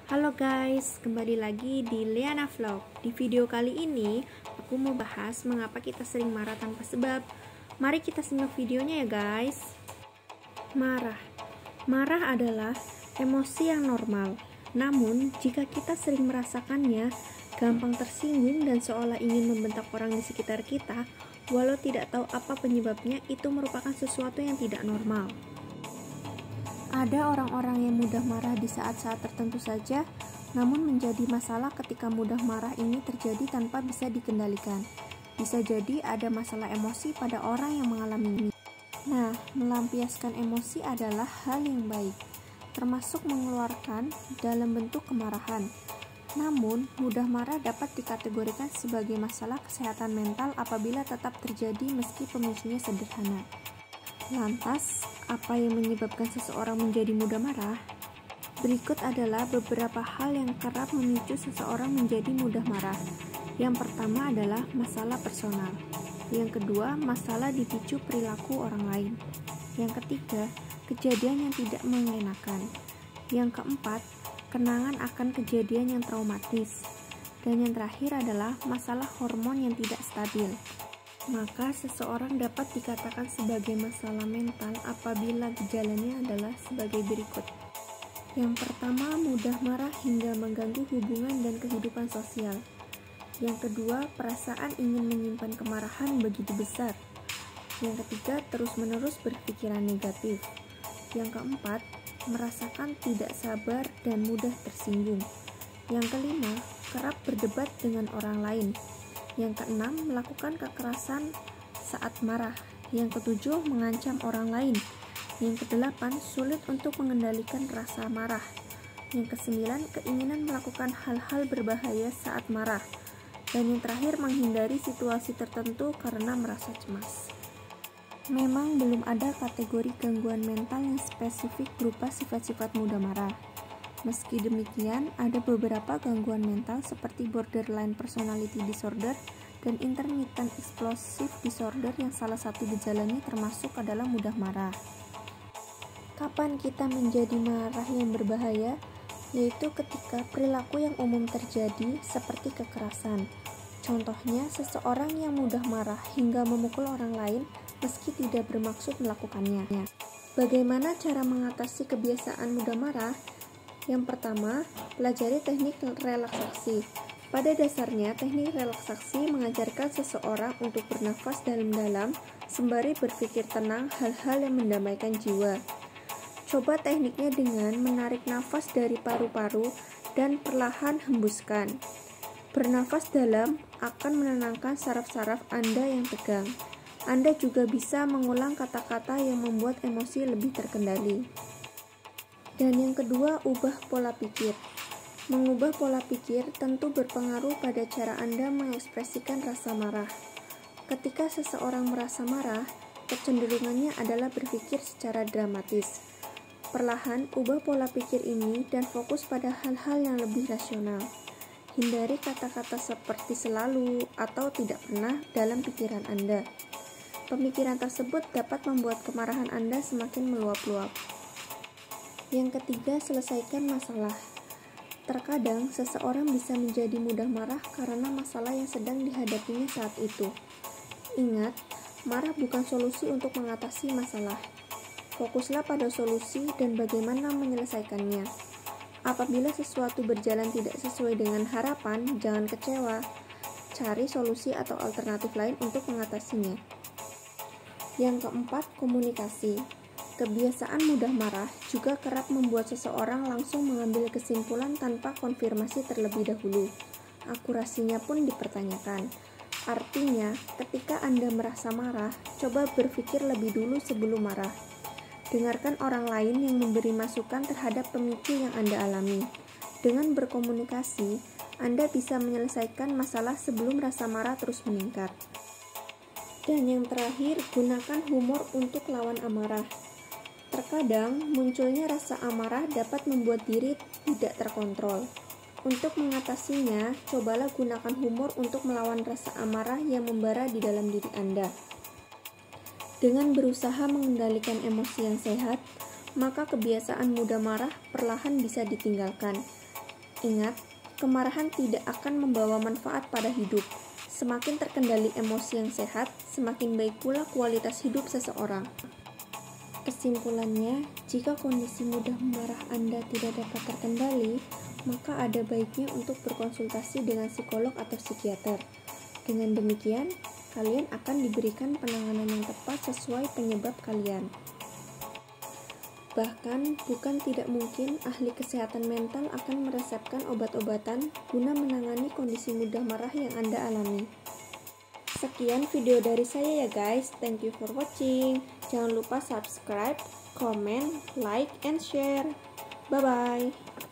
Halo guys, kembali lagi di Liana Vlog. Di video kali ini, aku mau bahas mengapa kita sering marah tanpa sebab. Mari kita simak videonya ya guys. Marah adalah emosi yang normal. Namun, jika kita sering merasakannya, gampang tersinggung dan seolah ingin membentak orang di sekitar kita, walau tidak tahu apa penyebabnya, itu merupakan sesuatu yang tidak normal. Ada orang-orang yang mudah marah di saat-saat tertentu saja, namun menjadi masalah ketika mudah marah ini terjadi tanpa bisa dikendalikan. Bisa jadi ada masalah emosi pada orang yang mengalami ini. Nah, melampiaskan emosi adalah hal yang baik, termasuk mengeluarkan dalam bentuk kemarahan. Namun, mudah marah dapat dikategorikan sebagai masalah kesehatan mental apabila tetap terjadi meski pemicunya sederhana. Lantas, apa yang menyebabkan seseorang menjadi mudah marah? Berikut adalah beberapa hal yang kerap memicu seseorang menjadi mudah marah. Yang pertama adalah masalah personal. Yang kedua, masalah dipicu perilaku orang lain. Yang ketiga, kejadian yang tidak mengenakan. Yang keempat, kenangan akan kejadian yang traumatis. Dan yang terakhir adalah masalah hormon yang tidak stabil. Maka seseorang dapat dikatakan sebagai masalah mental apabila gejalanya adalah sebagai berikut. Yang pertama, mudah marah hingga mengganggu hubungan dan kehidupan sosial. Yang kedua, perasaan ingin menyimpan kemarahan begitu besar. Yang ketiga, terus-menerus berpikiran negatif. Yang keempat, merasakan tidak sabar dan mudah tersinggung. Yang kelima, kerap berdebat dengan orang lain. Yang keenam, melakukan kekerasan saat marah. Yang ketujuh, mengancam orang lain. Yang kedelapan, sulit untuk mengendalikan rasa marah. Yang kesembilan, keinginan melakukan hal-hal berbahaya saat marah. Dan yang terakhir, menghindari situasi tertentu karena merasa cemas. Memang belum ada kategori gangguan mental yang spesifik berupa sifat-sifat mudah marah. Meski demikian, ada beberapa gangguan mental seperti borderline personality disorder dan intermittent explosive disorder yang salah satu gejalanya termasuk adalah mudah marah. Kapan kita menjadi marah yang berbahaya? Yaitu ketika perilaku yang umum terjadi seperti kekerasan. Contohnya, seseorang yang mudah marah hingga memukul orang lain meski tidak bermaksud melakukannya. Bagaimana cara mengatasi kebiasaan mudah marah? Yang pertama, pelajari teknik relaksasi. Pada dasarnya, teknik relaksasi mengajarkan seseorang untuk bernafas dalam-dalam sembari berpikir tenang hal-hal yang mendamaikan jiwa. Coba tekniknya dengan menarik nafas dari paru-paru dan perlahan hembuskan. Bernafas dalam akan menenangkan saraf-saraf Anda yang tegang. Anda juga bisa mengulang kata-kata yang membuat emosi lebih terkendali. Dan yang kedua, ubah pola pikir. Mengubah pola pikir tentu berpengaruh pada cara Anda mengekspresikan rasa marah. Ketika seseorang merasa marah, kecenderungannya adalah berpikir secara dramatis. Perlahan, ubah pola pikir ini dan fokus pada hal-hal yang lebih rasional. Hindari kata-kata seperti selalu atau tidak pernah dalam pikiran Anda. Pemikiran tersebut dapat membuat kemarahan Anda semakin meluap-luap. Yang ketiga, selesaikan masalah. Terkadang, seseorang bisa menjadi mudah marah karena masalah yang sedang dihadapinya saat itu. Ingat, marah bukan solusi untuk mengatasi masalah. Fokuslah pada solusi dan bagaimana menyelesaikannya. Apabila sesuatu berjalan tidak sesuai dengan harapan, jangan kecewa. Cari solusi atau alternatif lain untuk mengatasinya. Yang keempat, komunikasi. Kebiasaan mudah marah juga kerap membuat seseorang langsung mengambil kesimpulan tanpa konfirmasi terlebih dahulu. Akurasinya pun dipertanyakan. Artinya, ketika Anda merasa marah, coba berpikir lebih dulu sebelum marah. Dengarkan orang lain yang memberi masukan terhadap pemicu yang Anda alami. Dengan berkomunikasi, Anda bisa menyelesaikan masalah sebelum rasa marah terus meningkat. Dan yang terakhir, gunakan humor untuk lawan amarah. Terkadang, munculnya rasa amarah dapat membuat diri tidak terkontrol. Untuk mengatasinya, cobalah gunakan humor untuk melawan rasa amarah yang membara di dalam diri Anda. Dengan berusaha mengendalikan emosi yang sehat, maka kebiasaan mudah marah perlahan bisa ditinggalkan. Ingat, kemarahan tidak akan membawa manfaat pada hidup. Semakin terkendali emosi yang sehat, semakin baik pula kualitas hidup seseorang. Kesimpulannya, jika kondisi mudah marah Anda tidak dapat terkendali, maka ada baiknya untuk berkonsultasi dengan psikolog atau psikiater. Dengan demikian, kalian akan diberikan penanganan yang tepat sesuai penyebab kalian. Bahkan, bukan tidak mungkin ahli kesehatan mental akan meresepkan obat-obatan guna menangani kondisi mudah marah yang Anda alami. Sekian video dari saya ya guys, thank you for watching. Jangan lupa subscribe, comment, like, and share. Bye-bye.